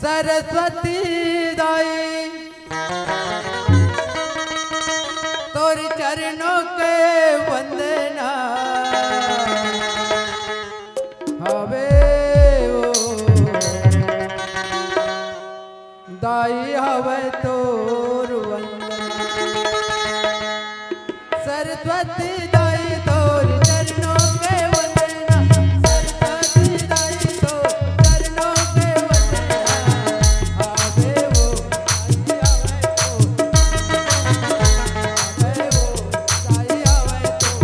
सरस्वती दाई तोर चरणों के वंदना हवे ओ दाई हवे तोर वंदना सरस्वती दाई तोर चरणों के वंदना सरस्वती दाई तोर चरणों के वंदना हवे ओ दाई हवे तो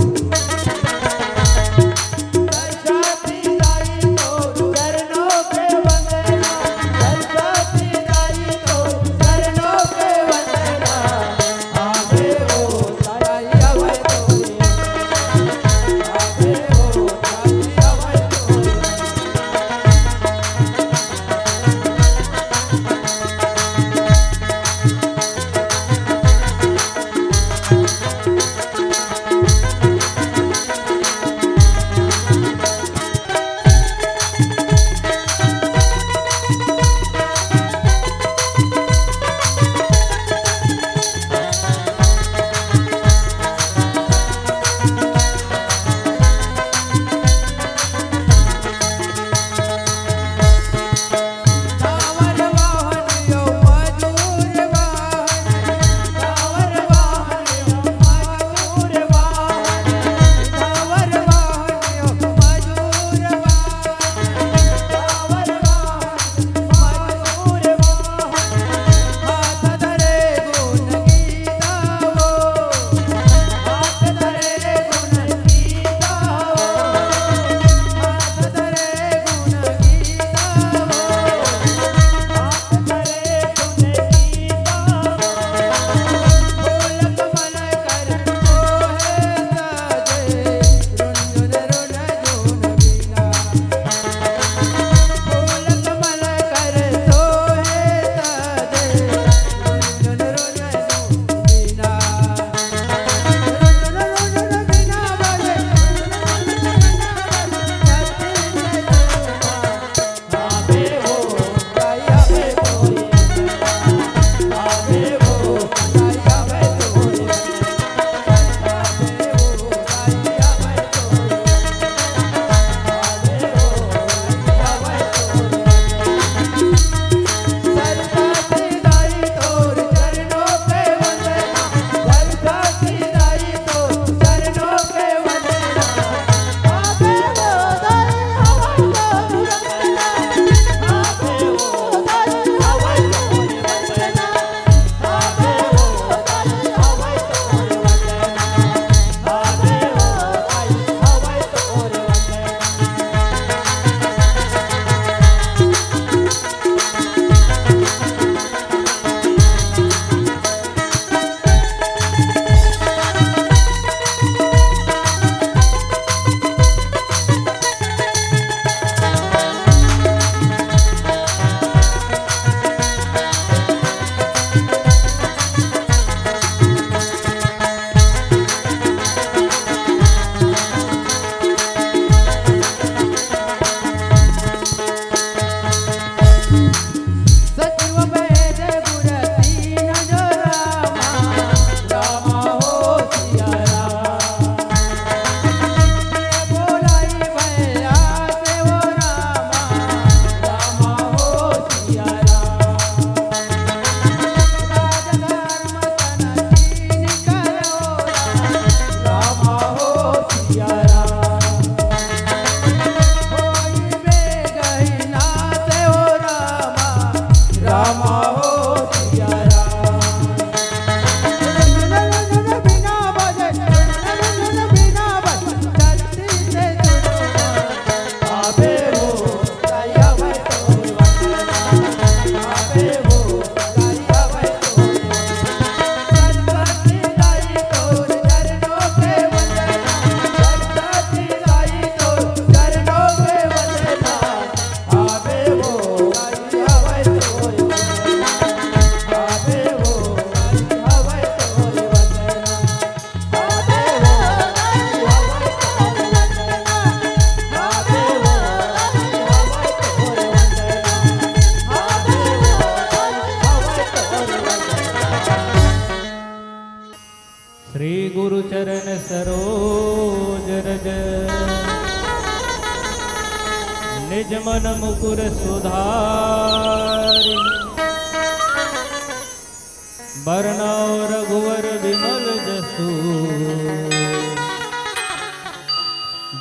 सरस्वती दाई तोर चरणों के वंदना सरस्वती दाई तोर चरणों के वंदना हवे ओ दाई हवे ब्रज निज मन मुकुर सुधारि बरनौ रघुवर विमल जसु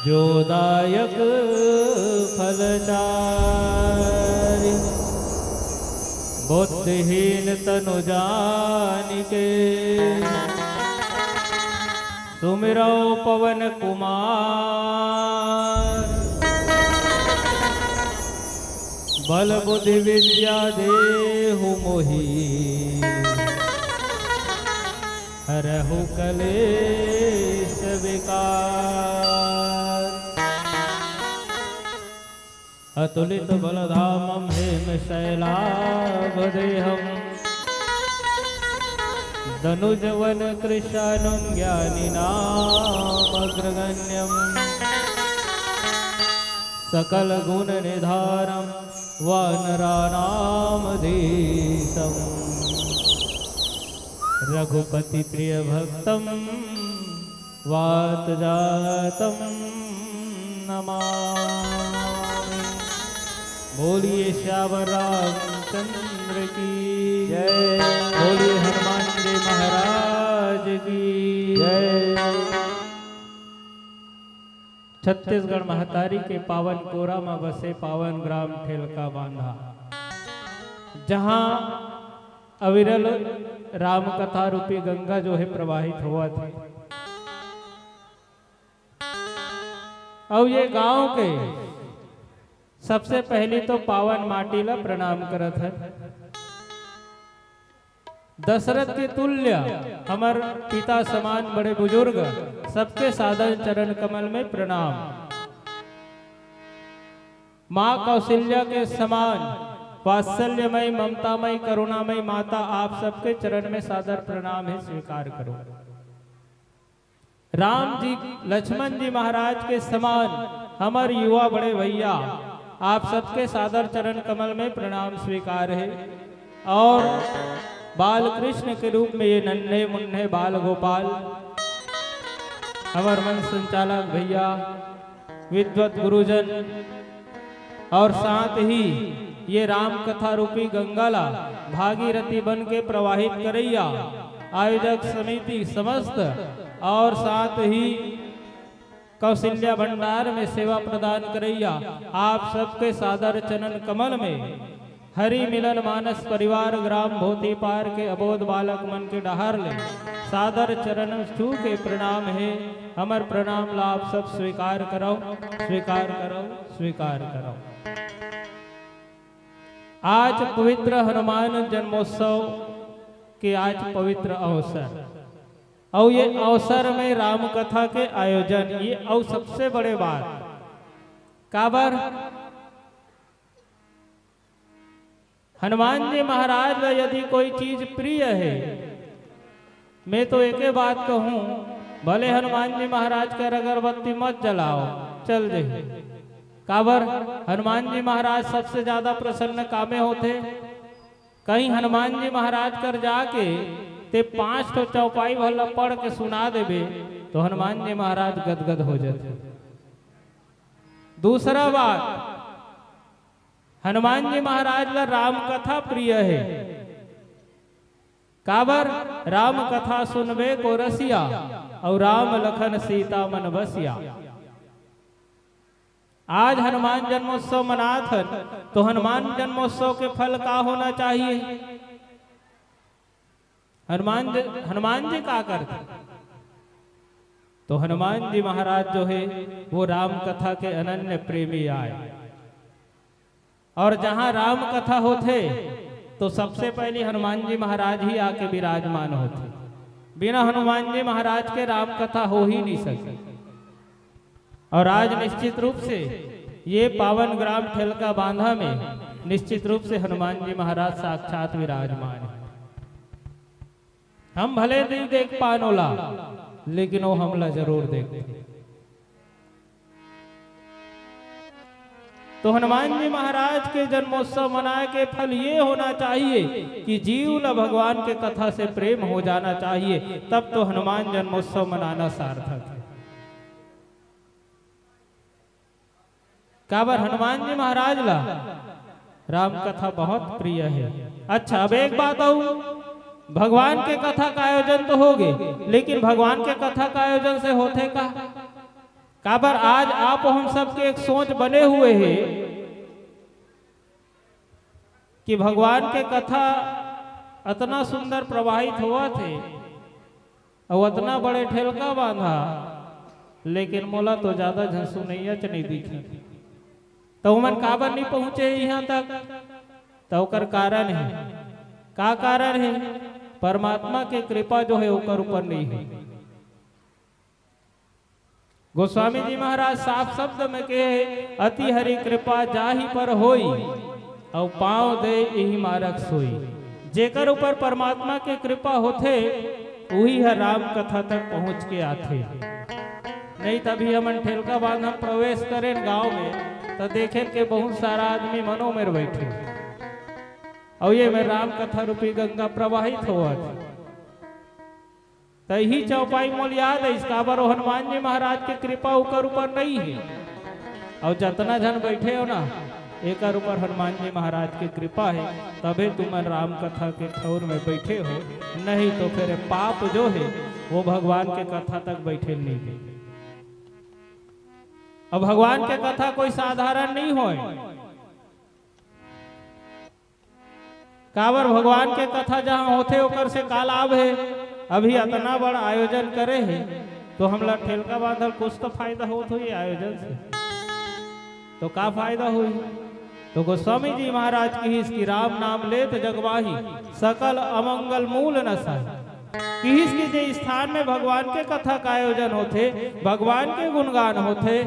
जो दायक फलचारि बुद्धिहीन तनु जानिके सुमिरौ पवन कुमार बल बुद्धि विद्या देहु मोहि हरहु कलेश विकार अतुलित बलधामं हेम शैलावदेहम् धनुजवन कृशानं ज्ञानिनामग्रगण्यम् सकल गुण निधारं वानराणामधीशम् रघुपति प्रिय भक्तं वातजातं नमामि। बोलिए श्यावर रामचंद्र की जय, बोलिए हनुमान जी महाराज की जय। छत्तीसगढ़ महतारी के पावन कोरा में बसे पावन ग्राम ठेलका बांधा, जहां अविरल राम कथा रूपी गंगा जो है प्रवाहित हुआ थी। और ये गांव के सबसे पहली तो पावन माटी ला प्रणाम करत है। दशरथ के तुल्य हमर पिता समान बड़े बुजुर्ग सबके सादर चरण कमल में प्रणाम। माँ कौशल्या के समान वात्सल्यमय ममतामय करुणामय माता आप सबके चरण में सादर प्रणाम है, स्वीकार करो। राम जी लक्ष्मण जी महाराज के समान हमार युवा बड़े भैया आप सबके सादर चरण कमल में प्रणाम स्वीकार है। और बाल कृष्ण के रूप में ये नन्हे मुन्ने बाल गोपाल हमार मन संचालक भैया विद्वत गुरुजन और साथ ही ये राम कथा रूपी गंगाला भागीरथी बन के प्रवाहित करैया आयोजक समिति समस्त और साथ ही कौशल्या भंडार में सेवा प्रदान करैया आप सबके सादर चरण कमल में हरि मिलन मानस परिवार ग्राम भोती पार के अबोध बालक मन के डहार ले सादर चरण छू के प्रणाम है। हमर प्रणाम लाभ सब स्वीकार करो, स्वीकार करो, स्वीकार करो। आज पवित्र हनुमान जन्मोत्सव के आज पवित्र अवसर और ये अवसर में राम कथा के आयोजन ये और सबसे बड़े बात काबर हनुमान जी महाराज ला यदि कोई चीज प्रिय है, मैं तो एक बात कहूं, भले हनुमान जी महाराज का अगरबत्ती मत जलाओ, चल जाए। काबर हनुमान जी महाराज सबसे ज्यादा प्रसन्न कामे होते। कहीं हनुमान जी महाराज कर जाके ते 5 तो चौपाई भला पढ़ के सुना देबे तो हनुमान जी महाराज गदगद हो जाते। दूसरा बात, हनुमान जी महाराज ला राम कथा प्रिय है। काबर राम कथा सुनबे को रसिया और राम लखन सीता मन बसिया। आज हनुमान जन्मोत्सव मनात हन तो हनुमान जन्मोत्सव के फल का होना चाहिए? हनुमान जी का करते तो हनुमान जी महाराज जो है वो राम कथा के अनन्य प्रेमी आए। और जहां राम कथा होते तो सबसे पहले हनुमान जी महाराज ही आके विराजमान होते। बिना हनुमान जी महाराज के राम कथा हो ही नहीं सकती। और आज निश्चित रूप से ये पावन ग्राम ठेलका बांधा में निश्चित रूप से हनुमान जी महाराज साक्षात विराजमान है। हम भले नहीं देख पानोला लेकिन वो हमला जरूर देखते। तो हनुमान जी महाराज के जन्मोत्सव मनाए के फल ये होना चाहिए कि जीव न भगवान के कथा से प्रेम हो जाना चाहिए, तब तो हनुमान जन्मोत्सव मनाना सार्थक है। काबर हनुमान जी महाराज ला राम कथा बहुत प्रिय है। अच्छा, अब एक बात आऊ, भगवान के कथा का आयोजन तो हो गए, लेकिन भगवान के कथा का आयोजन से होते का काबर आज आप हम सबके एक सोच बने हुए हैं कि भगवान के कथा इतना सुंदर प्रवाहित हुआ थे और इतना बड़े ठेलका बांधा, लेकिन मोला तो ज्यादा झंसू नहीं दिखी, तो मन काबर नहीं पहुंचे यहाँ तक। तो ओकर कारण है, का कारण है? परमात्मा के कृपा जो है ओकर ऊपर नहीं है। गोस्वामी जी महाराज साफ शब्द में कहे, अति हरि कृपा जाहि पर होई और पांव दे यही मारक सोई। जेकर ऊपर परमात्मा के कृपा होते वही है राम कथा तक पहुंच के आते। नहीं तभी हम ठेलका बांध हम प्रवेश करें गांव में तो देखे के बहुत सारा आदमी मनो में बैठे और ये में राम कथा रूपी गंगा प्रवाहित हुआ। तो ही चौपाई मोल याद है इसका बार हनुमान जी महाराज की कृपा ऊपर नहीं है, और जितना जन बैठे हो ना एक ऊपर हनुमान जी महाराज की कृपा है, तबे तुम राम कथा के ठौर में बैठे हो, नहीं तो फिर पाप जो है वो भगवान के कथा तक बैठे नहीं है। अब भगवान के कथा कोई साधारण नहीं हो, काबर भगवान के कथा जहाँ होते ओकर से का लाभ है। अभी इतना बड़ा आयोजन करे है तो हमला ठेलका बांधल कुछ तो फायदा होत हुई आयोजन से, तो का फायदा हुई? तो गोस्वामी जी महाराज की इसकी राम नाम लेत जगवाही सकल अमंगल मूल नसाही। किस की जे स्थान में भगवान के कथा का आयोजन होते, भगवान के गुणगान होते,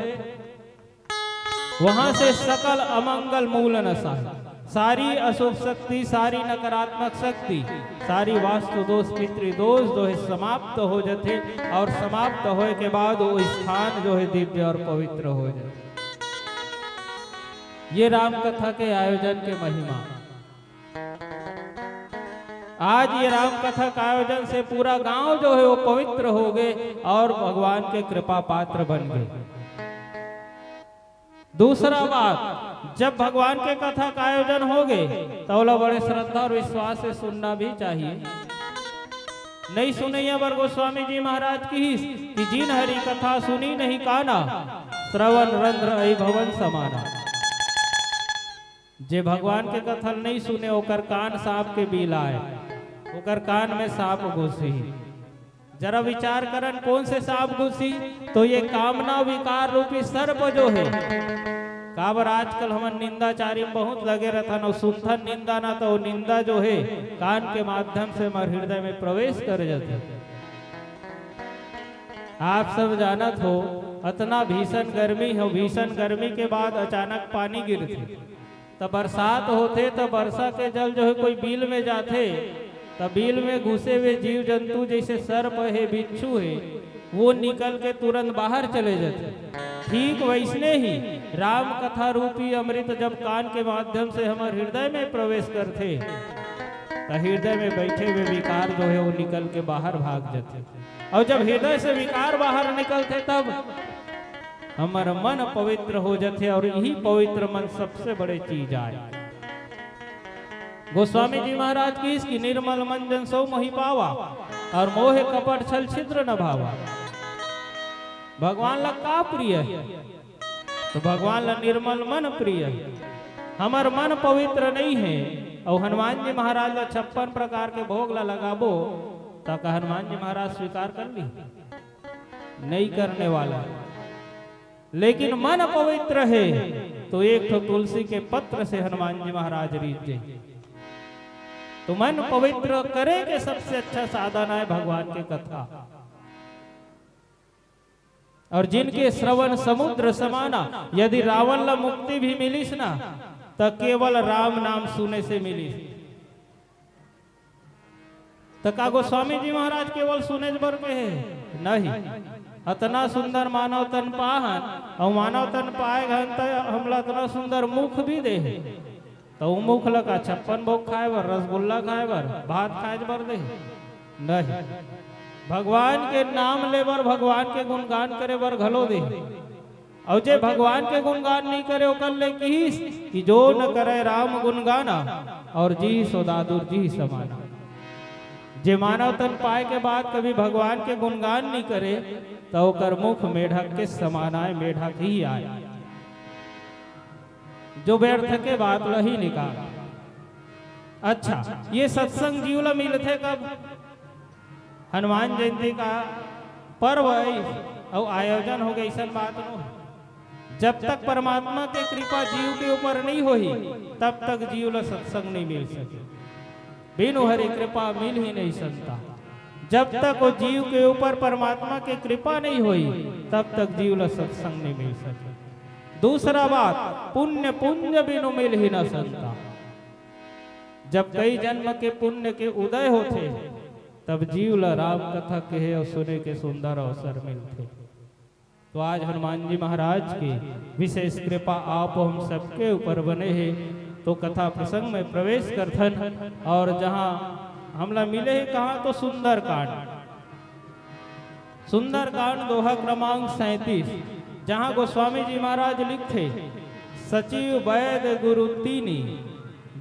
वहां से सकल अमंगल मूल नसाही। सारी अशुभ शक्ति, सारी नकारात्मक शक्ति, सारी वास्तु दोष पितृ दोष जो है समाप्त हो जाते, और समाप्त होए के बाद वो स्थान जो है दिव्य और पवित्र हो जाते। ये राम कथा के आयोजन के महिमा। आज ये राम कथा का आयोजन से पूरा गांव जो है वो पवित्र हो गए और भगवान के कृपा पात्र बन गए। दूसरा बात, जब भगवान के कथा का आयोजन हो गए तो बड़े श्रद्धा और विश्वास से सुनना भी चाहिए। नहीं सुनैया बर गोस्वामी जी महाराज की कि जिन हरि कथा सुनी नहीं काना, श्रवण रंध्र ऐ भवन समाना। जे भगवान के कथा नहीं सुने ओकर कान सांप के बिल आए, ओकर कान में सांप घुसी। जरा विचार करन कौन से सांप घुसी? तो ये कामना विकार रूपी सर्प जो है। काबर आजकल हम निंदाचारी में बहुत लगे रहता न, सुनथन निंदा ना तो निंदा जो है कान के माध्यम से हमारे हृदय में प्रवेश कर जाते। आप सब जानत हो इतना भीषण गर्मी हो, भीषण गर्मी के बाद अचानक पानी गिरते, तो बरसात होते तो वर्षा के जल जो है कोई बिल में जाते, तो बिल में घुसे हुए जीव जंतु जैसे सर्प है, बिच्छू है, वो निकल के तुरंत बाहर चले जाते। ठीक वैसने ही राम कथा रूपी अमृत जब कान के माध्यम से हमारे हृदय में प्रवेश करते, तो हृदय में बैठे हुए विकार जो है वो निकल के बाहर भाग जाते, और जब हृदय से विकार बाहर निकलते तब हमारा मन पवित्र हो जाते, और यही पवित्र मन सबसे बड़े चीज आए। गोस्वामी जी महाराज की इसकी निर्मल मन जन सो मोहि पावा, और मोहे कपट छल छिद्र न भावा। भगवान ला का प्रिय है? तो भगवान ला निर्मल मन प्रिय है। हमार मन पवित्र नहीं है और हनुमान जी महाराज ला 56 प्रकार के भोग ला लगाबो, तक हनुमान जी महाराज स्वीकार कर ली? नहीं करने वाला। लेकिन मन पवित्र है तो एक तो तुलसी के पत्र से हनुमान जी महाराज रीत जाए। तो मन पवित्र करे के सबसे अच्छा साधन है भगवान की कथा। और जिनके श्रवण समुद्र समाना, यदि रावण ला मुक्ति भी मिलिस ना तो केवल राम नाम सुने से मिलिस। तो का गोस्वामी जी महाराज केवल सुने बर के है? नहीं, इतना सुंदर मानव तन पाहन, और मानव तन पाए घन तो हमला इतना सुंदर मुख भी दे है, तो मुख लगा 56 भोग खाए बर, रसगुल्ला खाए बर, भात खाए बर दे? नहीं, भगवान के नाम ले बर, भगवान के गुणगान करे बर घलो दे। और जे भगवान के गुणगान नहीं करे ओकर ले किस कि जो न करे राम गुणगाना और जी सो दादुर जी समाना। जे मानव तन पाए के बाद कभी भगवान के गुणगान नहीं करे तो ओकर मुख मेढक के समान आए, मेढक ही आए। जो व्यर्थ के बात लही निकाल। अच्छा, ये सत्संग जीव ला मिलते कब? हनुमान जयंती का पर्व और आयोजन हो गई ऐसा बात नो। जब तक परमात्मा के कृपा जीव के ऊपर नहीं होई तब तक जीव ला सत्संग नहीं मिल सके। बिनु हरि कृपा मिल ही नहीं सकता। जब तक वो जीव के ऊपर परमात्मा की कृपा नहीं हुई तब तक जीव ला सत्संग नहीं मिल सके। दूसरा बात, पुण्य पुण्य बिनु मिल ही न सकता। जब कई जन्म के पुण्य के उदय होते तब जीव ला राम कथा कहे और सुने के सुंदर अवसर मिलते। तो आज हनुमान जी महाराज की विशेष कृपा आप हम सबके ऊपर बने हैं। तो कथा प्रसंग में प्रवेश करथन और जहाँ हमला मिले है कहाँ तो सुंदर कांड। सुंदर कांड दोहा क्रमांक 37 जहाँ गोस्वामी जी महाराज लिखते सचिव वैद गुरु तीनी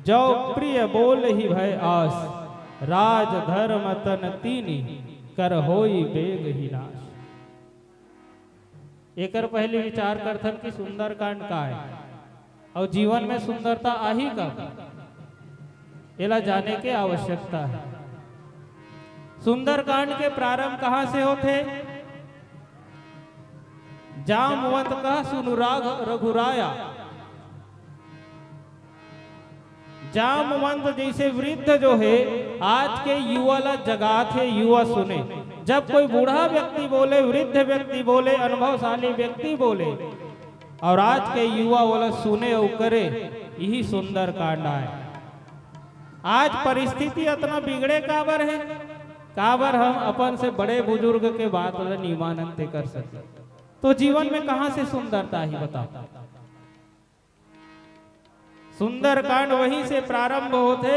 जो प्रिय बोल ही भय आस राज धर्म तन तीनी कर होई बेग ही नाश। एकर पहले विचार करथन कि सुंदर कांड का है और जीवन में सुंदरता आही का एला जाने के आवश्यकता है। सुंदरकांड के प्रारंभ कहां से होते? जामवंत कह सुनुराग रघुराया। जामवंत जैसे वृद्ध जो है आज के युवा ला जगात है, युवा सुने। जब कोई बूढ़ा व्यक्ति बोले, वृद्ध व्यक्ति बोले, अनुभवशाली व्यक्ति बोले और आज के युवा वाला सुने और करे, यही सुंदर कांड है। आज परिस्थिति इतना बिगड़े काबर है, काबर हम अपन से बड़े बुजुर्ग के बात वाला निमानंद कर सकते। तो जीवन में कहां से सुंदरता ही बताओ। सुंदर कांड वहीं से प्रारंभ होते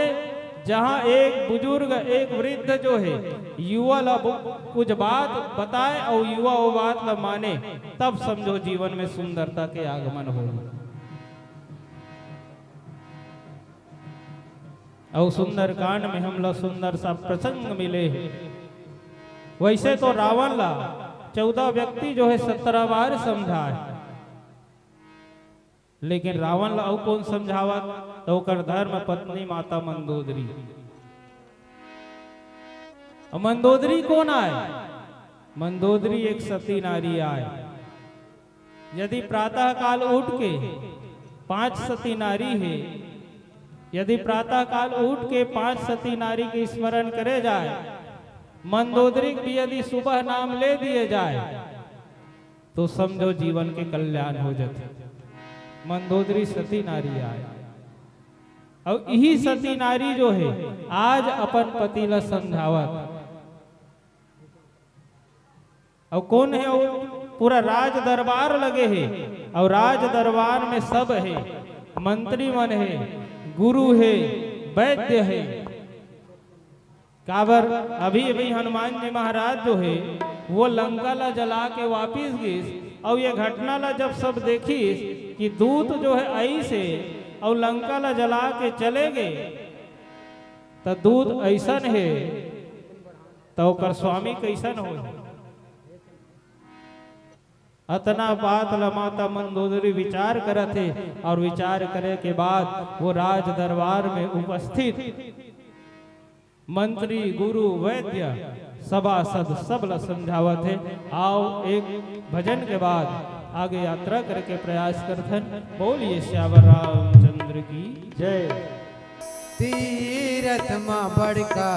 जहां एक बुजुर्ग एक वृद्ध जो है युवा ला कुछ बात बताए और युवा वो बात ला माने, तब समझो जीवन में सुंदरता के आगमन हो। और सुंदर कांड में हम लोग सुंदर सा प्रसंग मिले। वैसे तो रावण ला 14 व्यक्ति जो है 17 बार समझाए, लेकिन रावण ला और कौन समझावत तो कर धर्म पत्नी माता मंदोदरी। मंदोदरी कौन आए? मंदोदरी एक सती नारी आए। यदि प्रातः काल उठ के 5 सती नारी है, यदि प्रातः काल उठ के 5 सती नारी के स्मरण करे जाए, मंदोदरी भी यदि सुबह नाम ले दिए जाए तो समझो जीवन के कल्याण हो जाते। मंदोदरी सती नारी आए और यही सती नारी जो है आज अपन पति ला समझावत। और कौन है? वो पूरा राज दरबार लगे है और राज दरबार में सब है, मंत्री मन है, गुरु है, वैद्य है। काबर अभी अभी हनुमान जी महाराज जो है वो लंका ला जला के वापिस गए और ये घटना ला जब सब देखी कि दूत जो है आई से और लंका ला जला के चले गए, तो दूत ऐसन है तो कर स्वामी कैसन हो। अतना बात ला माता मंदोदरी विचार करते और विचार करे के बाद वो राज दरबार में उपस्थित मंत्री गुरु वैद्य सभासद सब ला समझावत है। आओ एक भजन के बाद आगे यात्रा करके प्रयास करथन। बोलिए श्यावर रामचंद्र की जय। तीरथ मां बड़का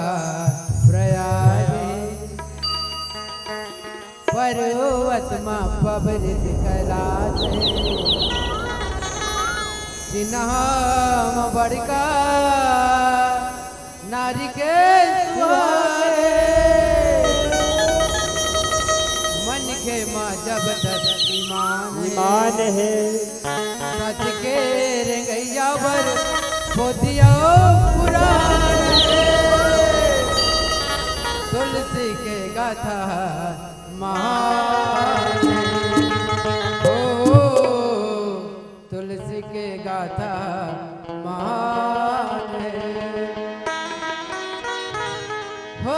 प्रयाग पर्वत मां पबरित कैलाश जिन्हां बड़का नारी के सुहाए मन के माँ जब तक ईमान है सच के रेंगैया बर पोतिया पुराण तुलसी के गाथा महान। गाथा महान है हो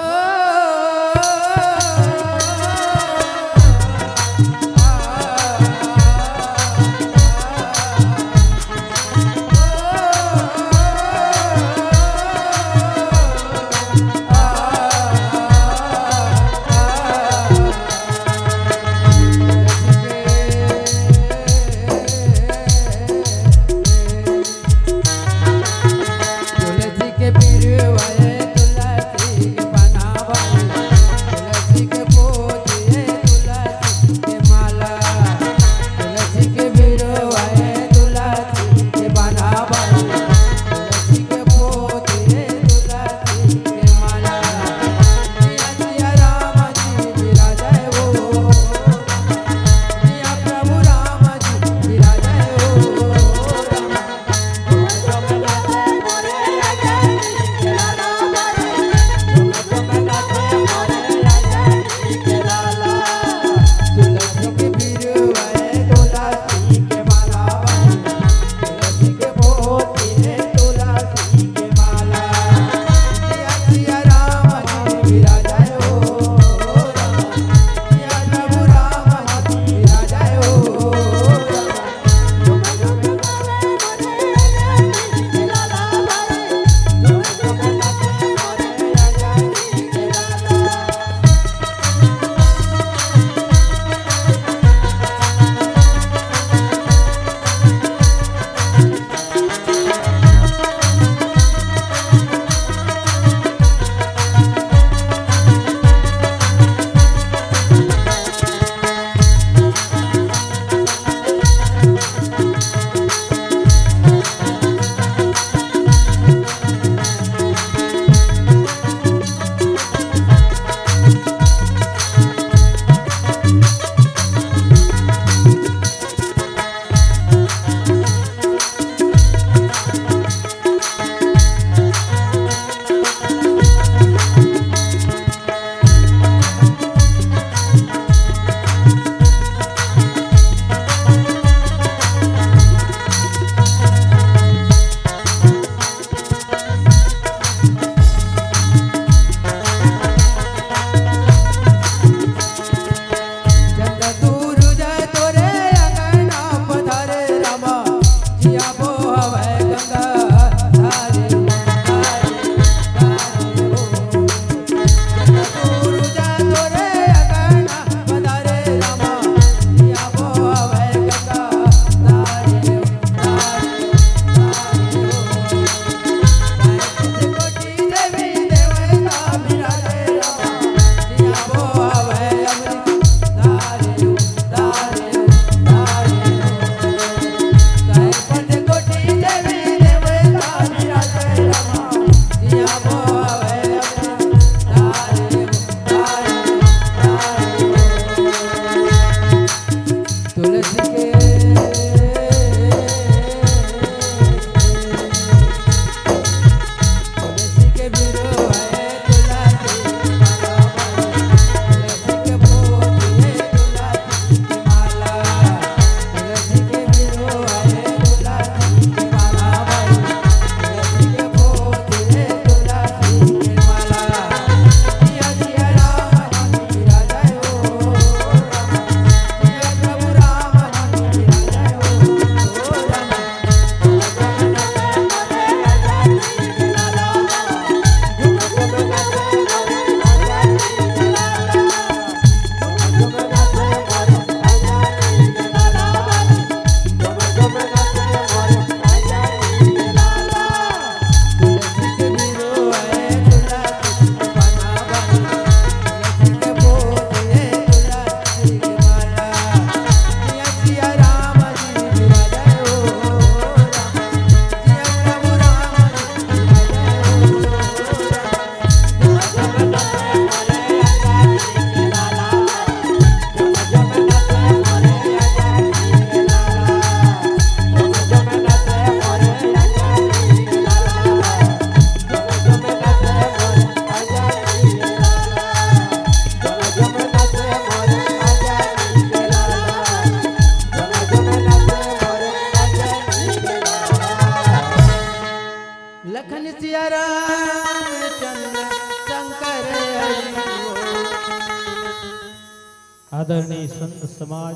आदरणीय संत समाज,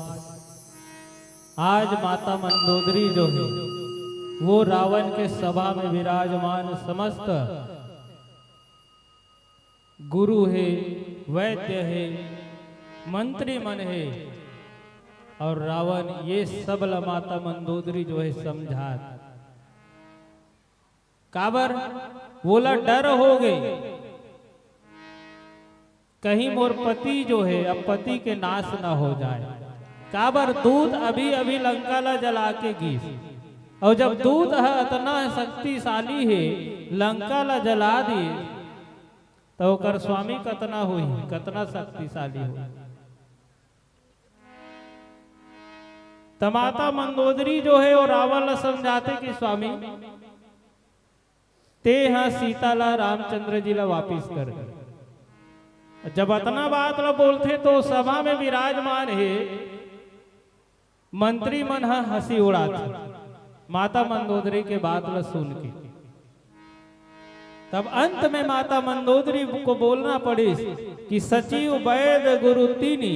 आज माता मंदोदरी जो है वो रावण के सभा में विराजमान समस्त गुरु है, वैद्य है, मंत्री मन है और रावण ये सबला माता मंदोदरी जो है समझात काबर बोला डर हो गए, कहीं मोर पति जो है अब पति के नाश ना हो जाए। काबर दूत अभी अभी लंका ला जला के गीस, और जब दूत इतना शक्तिशाली है लंका ला जला दिए तो ओकर स्वामी कतना हुई, कतना शक्तिशाली हुई। तो माता मंदोदरी जो है वो रावण ला समझाते कि स्वामी ते हाँ सीता ला रामचंद्र जी ला वापिस कर दे। जब इतना बात ला बोलते तो सभा में विराजमान है मंत्री मन हंसी उड़ाते माता मंदोदरी के बात ला सुन के। तब अंत में माता मंदोदरी को बोलना पड़ी कि सचिव वैद गुरु तीनी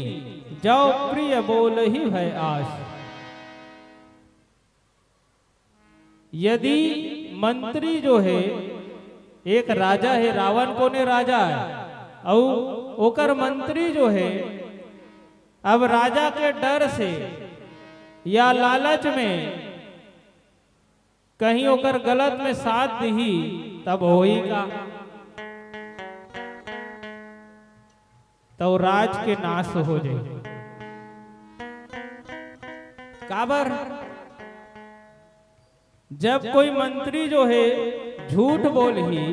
जाओ प्रिय बोल ही है आश। यदि मंत्री जो है एक राजा है, रावण को ने राजा है और ओकर मंत्री जो है अब राजा के डर से या लालच में कहीं ओकर गलत में साथ दी तब होएगा तो राज के नाश हो जाए। काबर जब कोई मंत्री जो है झूठ बोल ही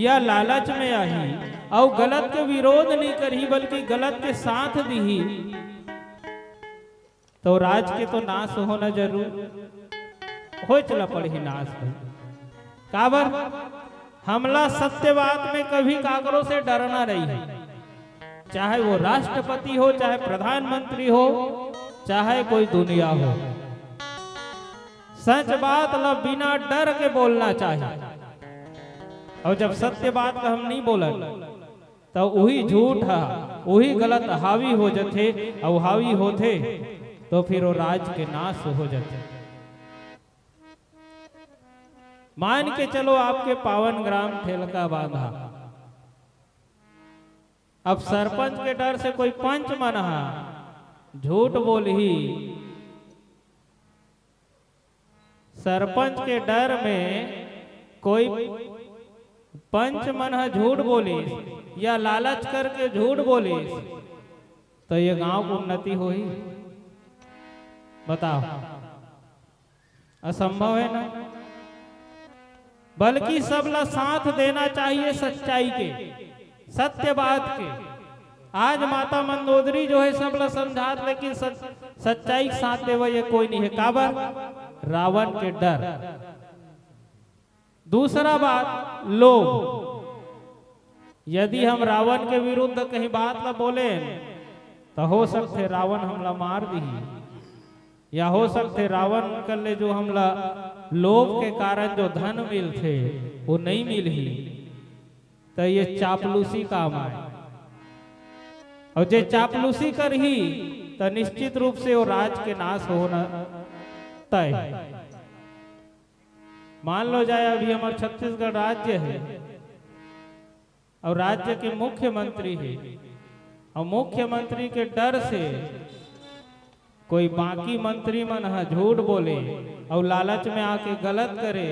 या लालच में आही और गलत के विरोध नहीं करही बल्कि गलत के साथ दी तो राज के तो नाश होना जरूर हो चला पड़ी नाश हो। काबर हमला सत्यवाद में कभी काकरों से डरना रही है, चाहे वो राष्ट्रपति हो, चाहे प्रधानमंत्री हो, चाहे कोई दुनिया हो। सच बात ला बिना डर के बोलना चाहिए और जब सत्य बात का हम नहीं बोलन तो वही झूठ है, वही गलत हावी हो जाते और हावी होते तो फिर वो राज के नाश हो जाते। मान के चलो आपके पावन ग्राम ठेलका बांधा, अब सरपंच के डर से कोई पंच मना झूठ बोल ही, सरपंच के डर में कोई पंच मन झूठ बोली या लालच करके झूठ बोली तो ये गांव को उन्नति होई? बताओ, असंभव है ना। बल्कि सबला साथ देना चाहिए सच्चाई के, सत्य बात के। आज माता मंदोदरी जो है सबला समझात, लेकिन सच्चाई के साथ देवा ये कोई नहीं है। काबर? रावण के डर। दूसरा बात लोभ। यदि हम रावण के विरुद्ध कहीं बात न बोले तो हो सकते रावण हमला मार दी, या हो सकते रावण कर ले जो हमला लोभ के कारण जो धन मिलते वो नहीं मिल ही, तो ये चापलूसी काम आए। और जे चापलूसी कर ही तो निश्चित रूप से वो राज के नाश होना तय। मान लो जाए अभी हमारे छत्तीसगढ़ राज्य है और राज्य के मुख्यमंत्री है और मुख्यमंत्री के डर से कोई बाकी मंत्री मन झूठ बोले और लालच में आके गलत करे,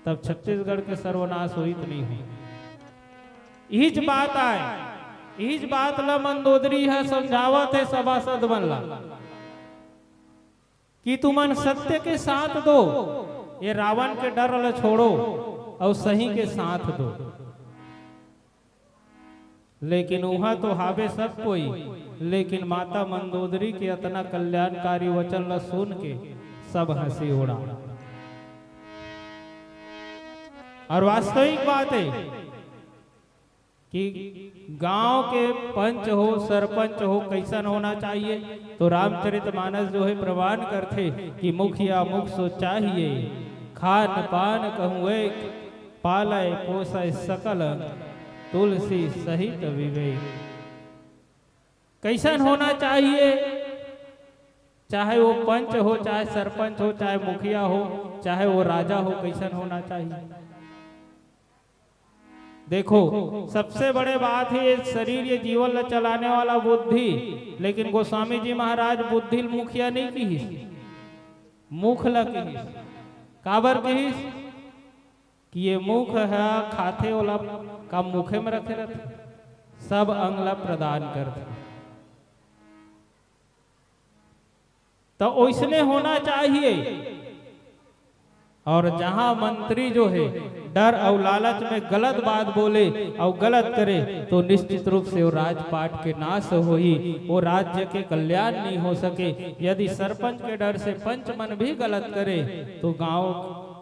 तब छत्तीसगढ़ के सर्वनाश हुई तो नहीं हुई। इज बात आए, इज बात ला मंदोदरी है समझावत है सभासद मन ला कि तुमन सत्य के साथ दो, ये रावण के डर ला छोड़ो और सही के साथ दो। लेकिन वहां तो हावे सब कोई, लेकिन माता मंदोदरी के इतना कल्याणकारी वचन ला सुन के सब हंसी उड़ा। और वास्तविक बात है कि गांव के पंच हो, सरपंच हो, कैसन होना चाहिए, तो रामचरितमानस जो है प्रमाण करते कि मुखिया मुख सो चाहिए, खान पान कहूँ एक, पालय पोषय सकल, तुलसी सहित विवेक। कैसन होना चाहिए, चाहे वो पंच हो, चाहे सरपंच हो, चाहे मुखिया हो, चाहे वो राजा हो, कैसन होना चाहिए। देखो सबसे बड़े बात है ये शरीर, ये जीवन ला चलाने वाला बुद्धि। लेकिन गोस्वामी जी महाराज बुद्धि मुखिया नहीं की, मुख ला की काबर की कि ये मुख है खाते वाला का मुखे में रखे रहते, सब अंगला प्रदान करते। तो ओइसने होना चाहिए। और जहां मंत्री जो है डर और लालच में गलत बात बोले और गलत करे तो निश्चित रूप से वो राजपाट के नाश हो ही, वो राज्य के कल्याण नहीं हो सके। यदि सरपंच के डर से पंच मन भी गलत करे तो गांव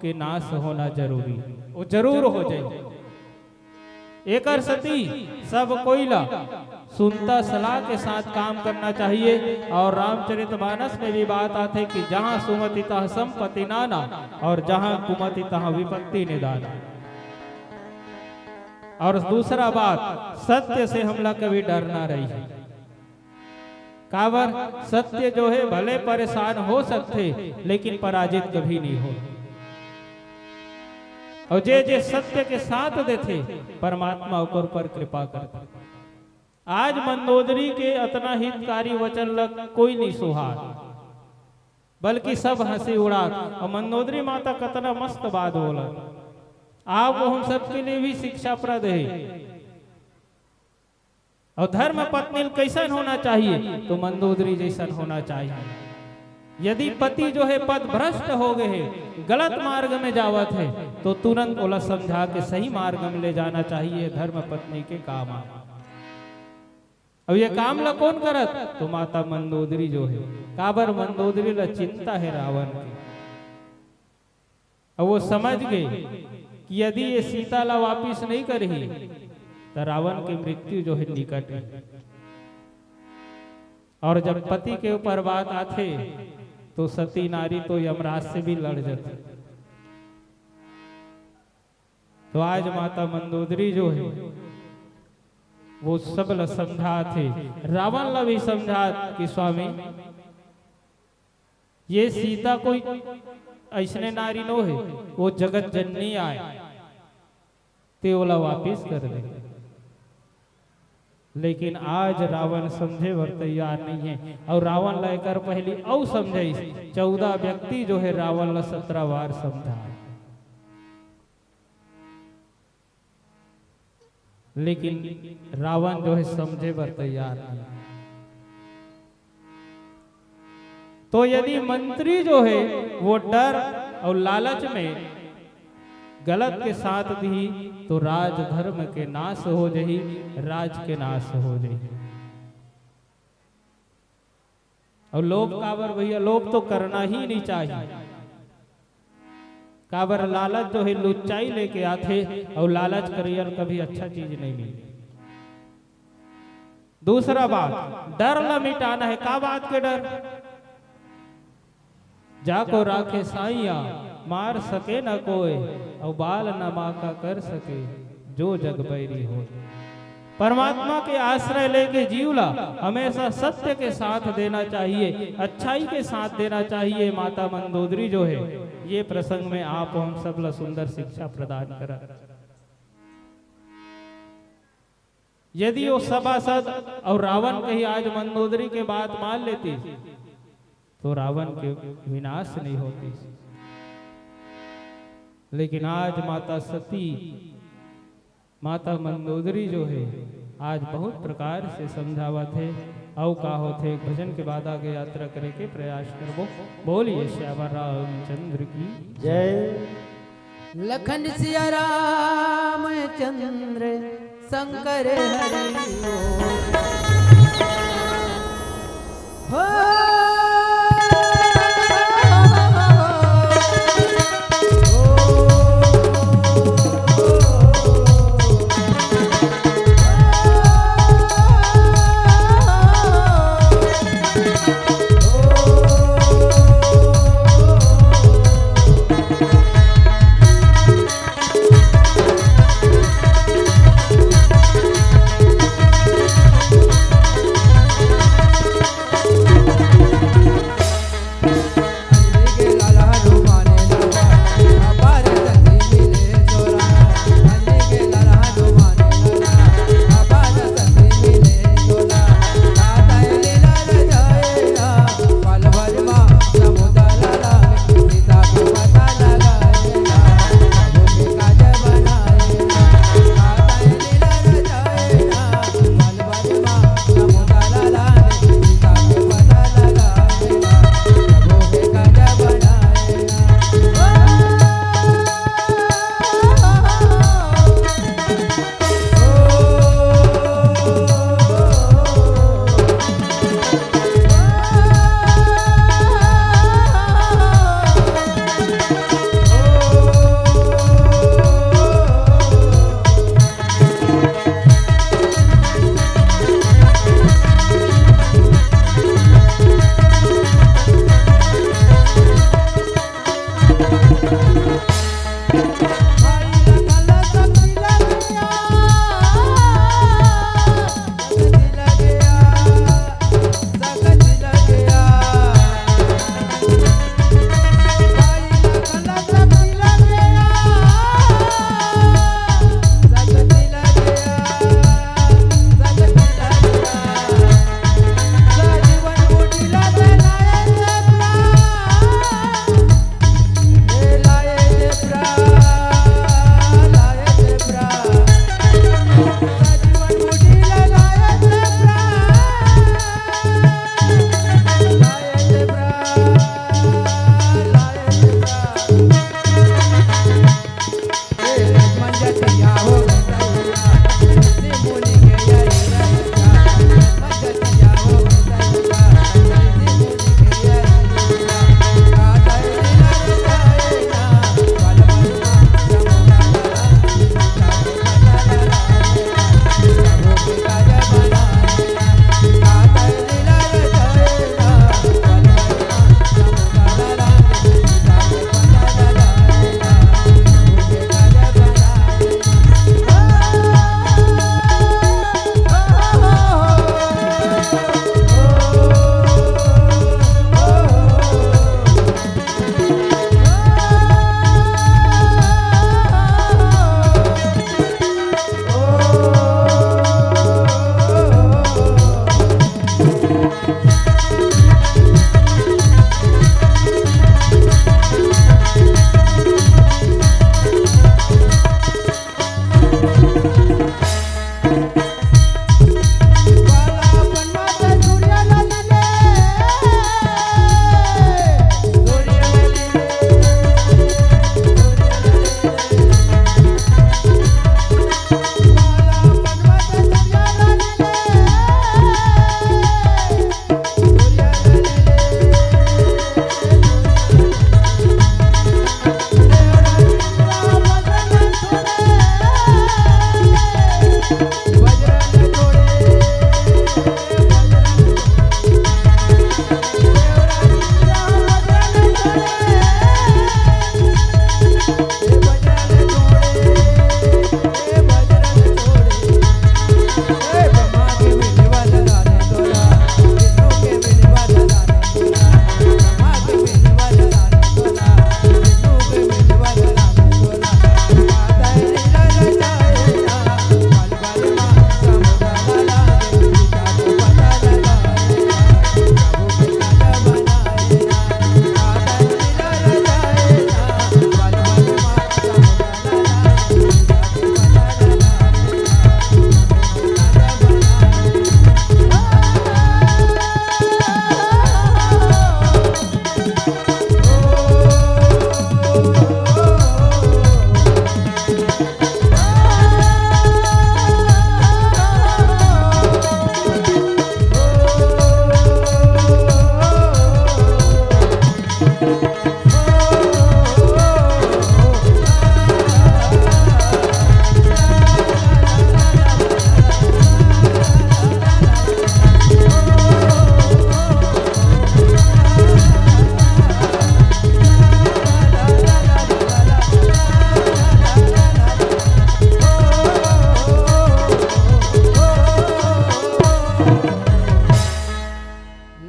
के नाश होना जरूरी, वो जरूर हो जाए। एकर सती सब कोई ला सुनता सलाह के साथ काम करना चाहिए। और रामचरितमानस में भी बात आते कि जहां सुमति तह संपत्ति नाना और जहां कुमति तह विपत्ति निदाना। और दूसरा बात, सत्य से हमला कभी डरना रही है। काबर सत्य जो है भले परेशान हो सकते लेकिन पराजित कभी नहीं हो। और जे जे सत्य के साथ देते परमात्मा ऊपर पर कृपा करते। आज मंदोदरी के अतना हितकारी वचन लग कोई नहीं सुहार, बल्कि सब हंसी उड़ा। और मंदोदरी माता कतना मस्त बात बोला, आप वो हम सबके लिए भी शिक्षाप्रद है। और धर्म पत्नी कैसन होना चाहिए, तो मंदोदरी जैसन होना चाहिए। यदि पति जो है पद भ्रष्ट हो गए है, गलत मार्ग में जावत है, तो तुरंत ओला समझा के सही मार्ग में ले जाना चाहिए। धर्म पत्नी के काम आ। अब ये काम ला कौन करत, तो माता मंदोदरी जो है। काबर मंदोदरी ला चिंता है रावण की। अब वो समझ गए कि यदि ये सीता ला वापिस नहीं करी तो रावण की मृत्यु जो है निकट है। और जब पति के ऊपर बात आते तो सती नारी तो यमराज से भी लड़ जाती। तो आज माता मंदोदरी जो है वो सब ला समझा थे, रावण ला भी समझा कि स्वामी ये सीता कोई ऐसने नारी नो है, वो जगत जननी आए ते ओला वापिस कर दे। लेकिन आज रावण समझे वर तैयार नहीं है। और रावण लेकर पहली औ समझे 14 व्यक्ति जो है रावण ला 17 बार समझा, लेकिन रावण जो है समझे वर तैयार नहीं। तो यदि मंत्री जो है वो डर और लालच में गलत के साथ दी तो राज धर्म के नाश हो जाही, राज के नाश हो जाही। और लोभ काबर भैया, लोभ तो करना ही नहीं चाहिए। काबर लालच जो है लुच्चाई लेके आते और लालच करियर कभी अच्छा चीज नहीं मिली। दूसरा बात, डर ला मिटाना है। का बात के डर, जाको राखे साइया मार सके न कोई, और बाल न माका कर सके जो जग बैरी हो। परमात्मा के आश्रय लेके जीवला हमेशा सत्य के साथ देना चाहिए, अच्छाई के साथ देना चाहिए। माता मंदोदरी जो है ये प्रसंग में आप हम सब ला सुंदर शिक्षा प्रदान करा। यदि वो सभासद और रावण कहीं आज मंदोदरी के बात मान लेती तो रावण के विनाश नहीं होती। लेकिन आज माता सती, माता मंदोदरी जो है आज बहुत प्रकार से समझावत है। औ का होते भजन के बाद आगे यात्रा करे के प्रयास करबो। बोलिए श्यामा रामचंद्र की जय। लखन सिया राम चंद्र शंकर हरि हो।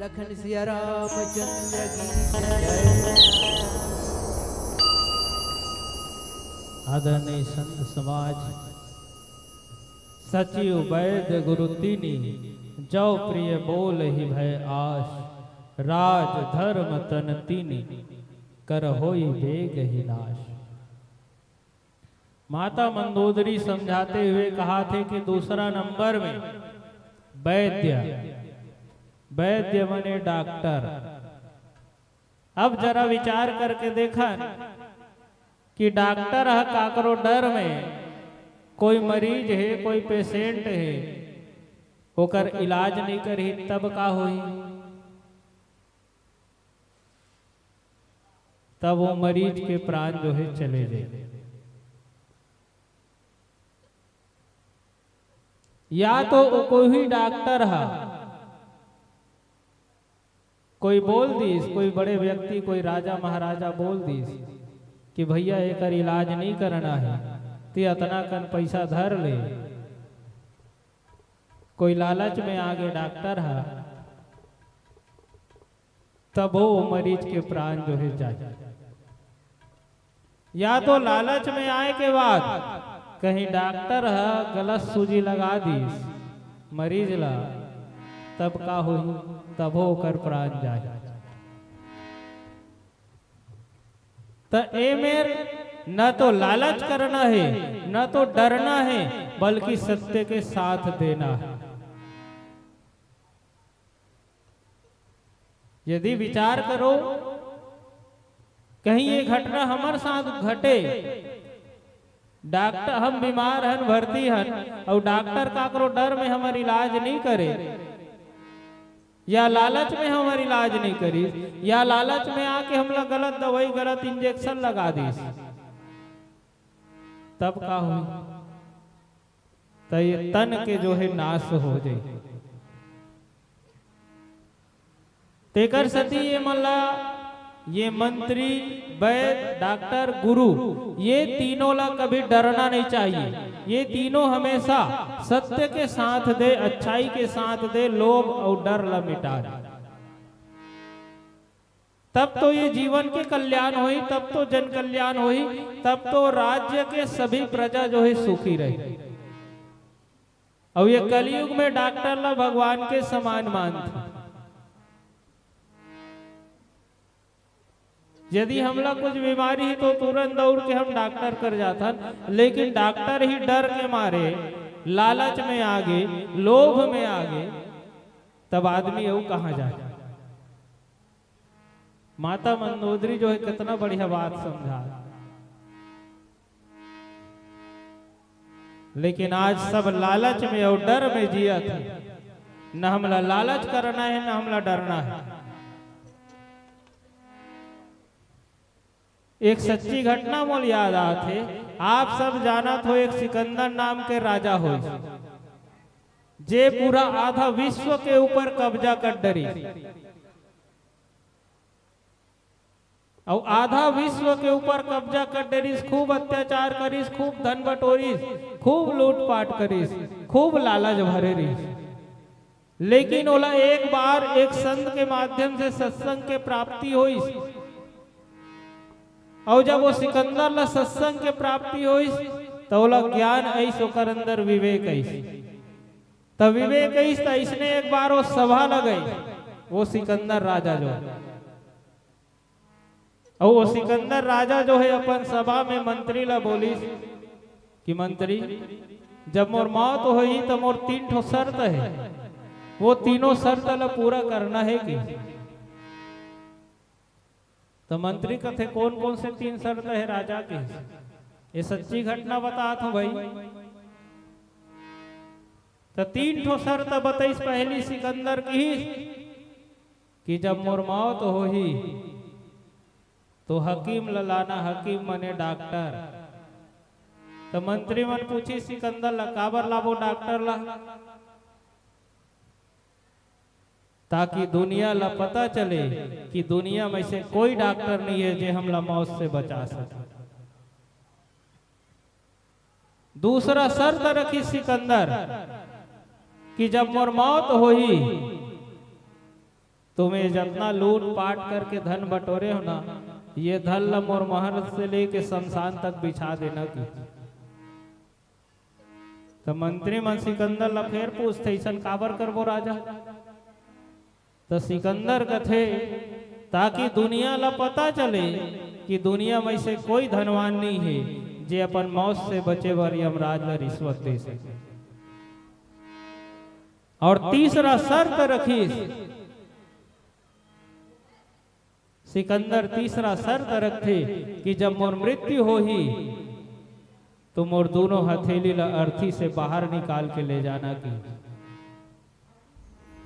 लखन सिया रामचंद्र की जय। आदरणीय संत समाज सचिव वैद्य गुरु तीनी जो प्रिय बोल ही भय आश राज धर्म तन तीनी कर होई वेग ही नाश। माता मंदोदरी समझाते हुए कहा थे कि दूसरा नंबर में वैद्य, वैद्य बने डॉक्टर। अब जरा विचार करके देखा कि डॉक्टर है काकरो डर में, कोई मरीज है, कोई पेशेंट है, होकर इलाज नहीं करी तब का होई? तब वो मरीज के प्राण जो है चले जाए। या तो कोई ही डॉक्टर है, कोई बोल दीस, कोई बड़े व्यक्ति, कोई राजा महाराजा बोल दीस कि भैया एक इलाज नहीं करना है तो इतना कन पैसा धर ले। कोई लालच में आगे डॉक्टर है, तब वो मरीज के प्राण जो है जाए। या तो लालच में आए के बाद कहीं डॉक्टर है गलत सूजी लगा दीस मरीज ला, तब का हुई? तब होकर प्राण जाए। तो ए मेर न तो लालच करना है, न तो डरना है, बल्कि सत्य के साथ देना है। यदि विचार करो कहीं ये घटना हमारे साथ घटे, डॉक्टर हम बीमार हैं, भर्ती हैं, और डॉक्टर काकरो डर में हमारा इलाज नहीं करे, या लालच में हमारा इलाज नहीं करी, या लालच में आके हम लोग गलत दवाई गलत इंजेक्शन लगा दी, तब का हुई? तो ये तन के जो है नाश हो जाए। तेकर सती ये मल्ला, ये मंत्री, वैद्य, डॉक्टर, गुरु, ये तीनों ला कभी डरना नहीं चाहिए। ये तीनों हमेशा सत्य के साथ दे, अच्छाई के साथ दे, लोभ और डर ला मिटा दे। तब तो ये जीवन के कल्याण होई, तब तो जन कल्याण होई, तब तो राज्य के सभी प्रजा जो है सुखी रही। और ये कलयुग में डॉक्टर ला भगवान के समान मानते। यदि हम लोग कुछ बीमारी है तो तुरंत दौड़ के हम डॉक्टर कर जाता, लेकिन डॉक्टर ही डर के मारे, लालच में आगे, लोभ में आगे, तब आदमी वो कहाँ जाए? माता मंदोदरी जो है कितना बढ़िया बात समझा। लेकिन आज सब लालच में और डर में जिया थे। न हमला लालच करना है, न हमला डरना है। एक सच्ची घटना मोल याद आते। आप सब जाना तो एक सिकंदर नाम के राजा हो, जे पूरा आधा विश्व के ऊपर कब्जा कर डरी, और आधा विश्व के ऊपर कब्जा कर डरीस, खूब अत्याचार करीस, खूब धन बटोरीस, खूब लूटपाट करीस, खूब लालच भरे रही। लेकिन ओला एक बार एक संत के माध्यम से सत्संग के प्राप्ति हुई, और जब वो सिकंदर ला सत्संग के प्राप्ति हुई तो ओला ज्ञान ऐस ओकर अंदर विवेक ऐस, तब विवेक ऐस तो इसने एक बार वो सभा लगाई, वो सिकंदर राजा जो, और वो सिकंदर राजा जो है अपन सभा में मंत्री ला बोली कि मंत्री, जब मोर मौत हुई तो मोर 3 ठो शर्त है, वो तीनों शर्त ला पूरा करना है कि? तो मंत्री कहते कौन कौन से 3 शर्त है राजा की? ये सच्ची घटना बताता हूं भाई। तो 3 ठो शर्त बताइस। पहली सिकंदर की कि जब मोर मौत होही तो हकीम ललाना, हकीम मने डॉक्टर। तो मंत्री मन पूछी सिकंदर ला काबर लाबो डॉक्टर ला, ताकि दुनिया ला पता चले कि दुनिया में से कोई डॉक्टर नहीं है जो हमला मौत से बचा सके। दूसरा शर्त रखी सिकंदर कि जब मोर मौत होई तुम्हें जितना लूट पाट करके धन बटोरे हो ना, ये धन ला मोर महल से लेके शमशान तक बिछा देना की। तो मंत्री मन सिकंदर ला फिर पूछते ऐसा काबर करबो राजा। तो सिकंदर कथे ताकि दुनिया ला पता चले कि दुनिया में से कोई धनवान नहीं है जे अपन मौत से बचे बर यमराज ला रिश्वत दे सके। और तीसरा शर्त रखी सिकंदर, तीसरा शर्त रखे कि जब मोर मृत्यु होही तो मोर दोनों हथेली ला अर्थी से बाहर निकाल के ले जाना की।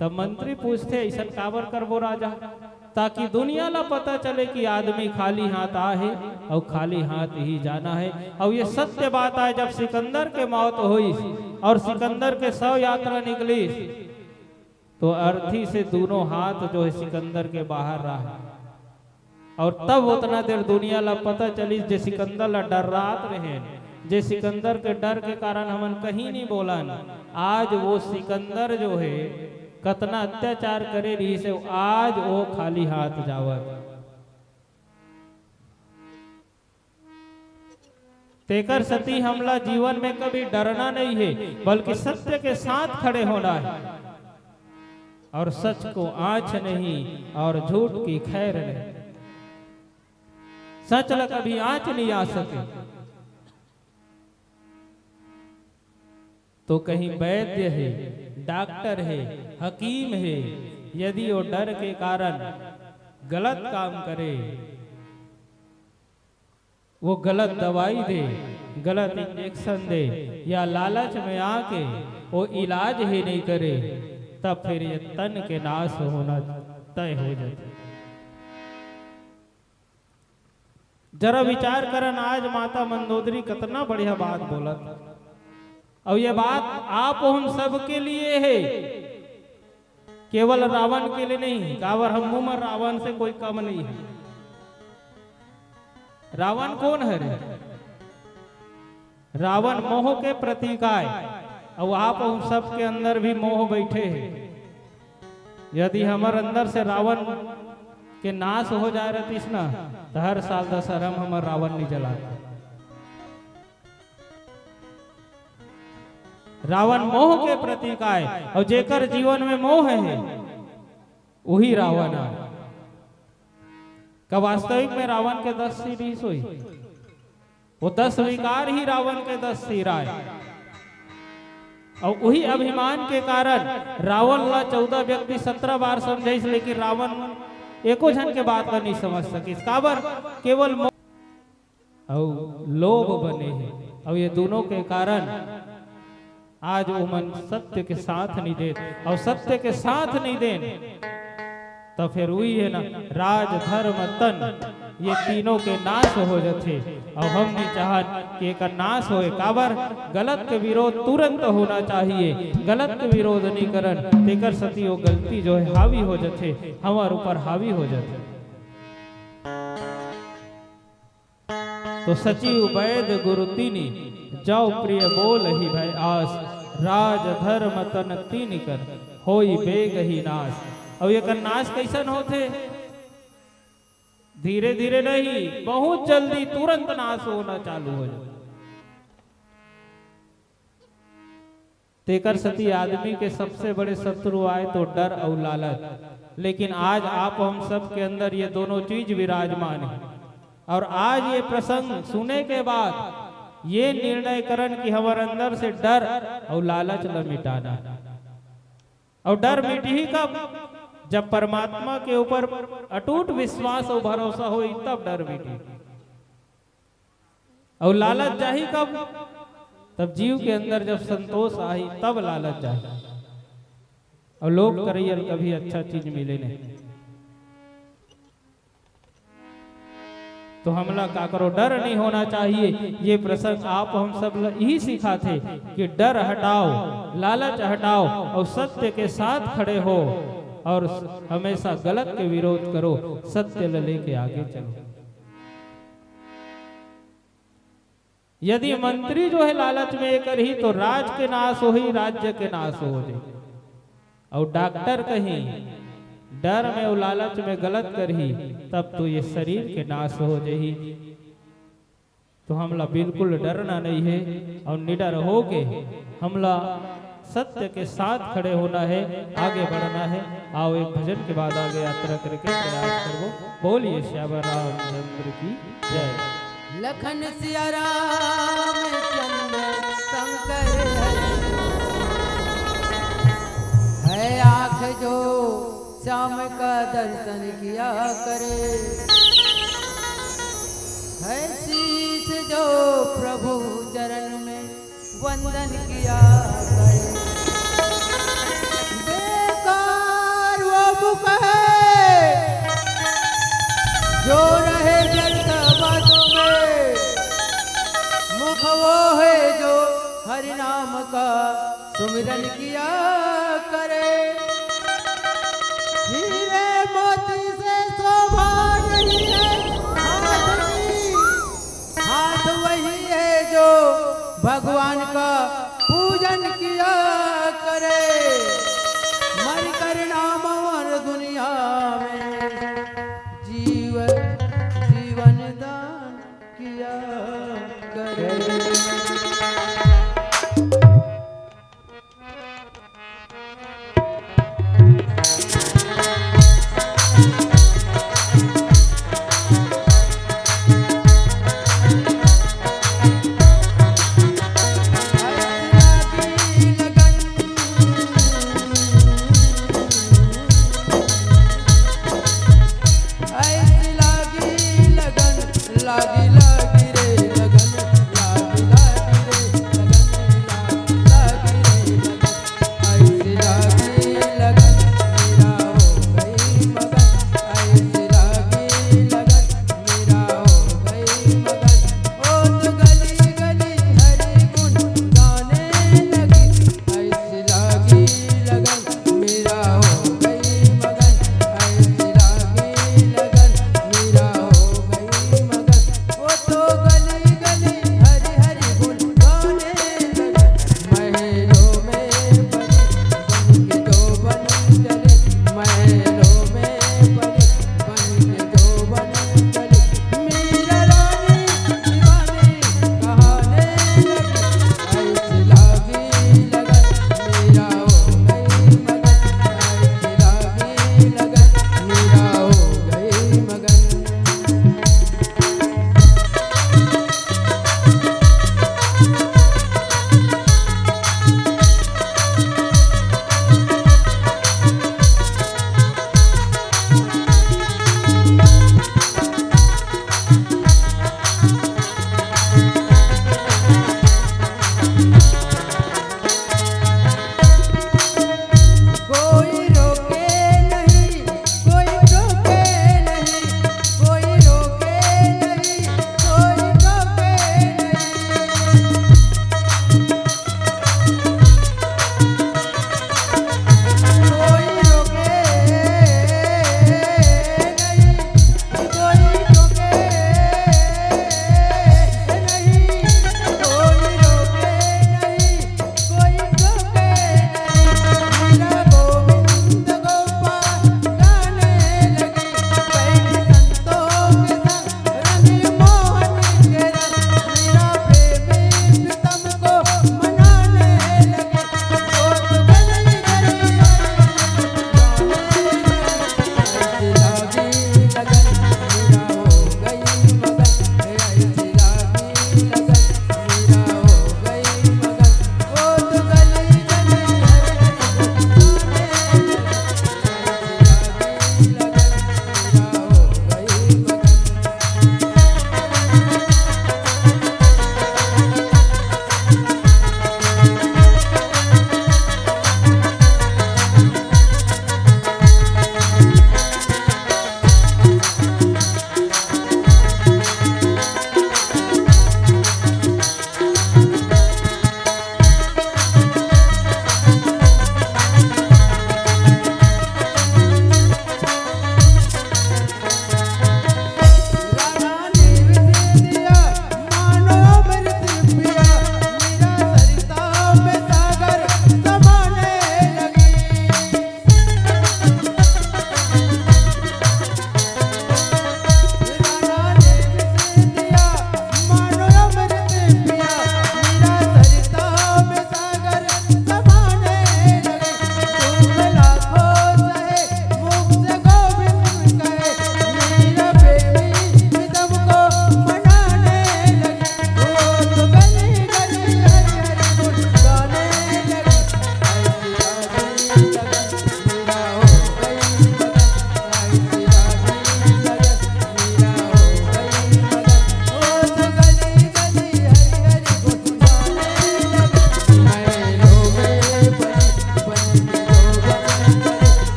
तब मंत्री पूछते ऐसा काबर करबो राजा, ताकि दुनिया ला पता चले कि आदमी खाली हाथ आहे और खाली हाथ ही जाना है। और ये सत्य बात है, जब सिकंदर के मौत हुई और सिकंदर के 100 यात्रा निकली तो अर्थी से दोनों हाथ जो है सिकंदर के बाहर रहा। और तब उतना देर दुनिया ला पता चली जे सिकंदर ला डर रात रहे, जे सिकंदर के डर के कारण हमन कहीं नहीं बोलन। आज वो सिकंदर जो है कतना अत्याचार करे रही से आज वो खाली हाथ जावत। तेकर सती हमला जीवन में कभी डरना नहीं है, बल्कि सत्य के साथ खड़े होना है। और सच को आँच नहीं और झूठ की खैर नहीं। सच ला कभी आँच नहीं आ सके। तो कहीं वैद्य है, डॉक्टर है, हकीम है, यदि वो डर के कारण गलत काम करे, वो गलत दवाई दे, गलत इंजेक्शन दे या लालच में आके वो इलाज ही नहीं करे, तब फिर ये तन के नाश होना तय हो जाता। जरा विचार करन, आज माता मंदोदरी कितना बढ़िया बात बोलत। और ये बात आप हम सब के लिए है, केवल रावण के लिए नहीं। कावर हम उमर रावण से कोई कम नहीं है। रावण कौन है रे? रावण मोह के प्रतीक है। और आप हम सब के अंदर भी मोह बैठे हैं। यदि हमारे अंदर से रावण के नाश हो जा रही ना, तो हर साल दशहरा में हमार रावण नहीं जलाता। रावण मोह के प्रतीक है, और जेकर जीवन में मोह है वही रावण है। का वास्तविक में रावण के 10 सिर ही सोई, वो 10 विकार ही रावण के 10 सिर आए। और वही अभिमान के कारण रावण ला 14 व्यक्ति 17 बार समझाइस, लेकिन रावण एको जन के बात का नहीं समझ सकिस। काबर केवल और लोभ बने हैं। और ये दोनों के कारण आज वो मन सत्य के साथ नहीं दे, और सत्य के साथ नहीं दे तो फिर वही है ना, राज धर्म तन ये तीनों के नाश हो जाते। और हम नहीं चाहत कि एक नाश होए। काबर गलत के विरोध तुरंत होना चाहिए। गलत के विरोध नहीं करन, तेकर सती वो गलती जो है हावी हो जाते, हमारे ऊपर हावी हो जाते। तो सचिव वैद गुरु तीनी जाओ प्रिय बोल ही भय आस, राज धर्म तन तीन कर होई बेग ही नाश। और ये कर नाश कैसन होते? धीरे धीरे नहीं, बहुत जल्दी तुरंत नाश होना चालू हो जाए। तेकर सती आदमी के सबसे बड़े शत्रु आए तो डर और लालच। लेकिन आज आप हम सब के अंदर ये दोनों चीज विराजमान है। और आज ये प्रसंग सुने के बाद ये निर्णय करन कि हमारे अंदर से डर और लालच न मिटाना। और डर मिट ही कब? जब परमात्मा के ऊपर अटूट विश्वास और भरोसा हो, तब डर मिटी। और लालच जाही कब? तब जीव के अंदर जब संतोष आई तब लालच जाही। और लोग करियर कभी अच्छा चीज मिले नहीं। तो हमला का करो डर नहीं होना चाहिए। ये प्रसंग आप हम सब यही सीखा थे कि डर हटाओ, लालच हटाओ और सत्य के साथ खड़े हो और हमेशा गलत के विरोध करो, सत्य लेके आगे चलो। यदि मंत्री जो है लालच में कर ही तो राज के नाश हो ही, राज्य के नाश हो जाए। और डॉक्टर कहीं डर में और लालच में गलत कर ही तब तो ये शरीर के नाश हो जाए। तो हमला बिल्कुल डरना नहीं है और निडर हो के हमला सत्य के साथ खड़े होना है, आगे बढ़ना है। आओ एक भजन के बाद आगे यात्रा करके प्रयास करो। बोलिए श्याम रामचंद्र की जय। लखन सिया राम चंद्र शंकर है आँख जो श्याम का दर्शन किया करे, है शीश जो प्रभु चरण में वंदन किया करे। बेकार वो मुख है जो रहे व्यर्थ बातों में, मुख वो है जो हरि नाम का सुमिरन किया करे। हीरे मोती से शोभा नहीं है हाथ की, हाथ वही है जो भगवान का पूजन किया करे। मर कर नाम और दुनिया में जीवन दान किया करे।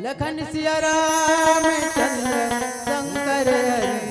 लखन सिया राम चंद्र शंकर हरि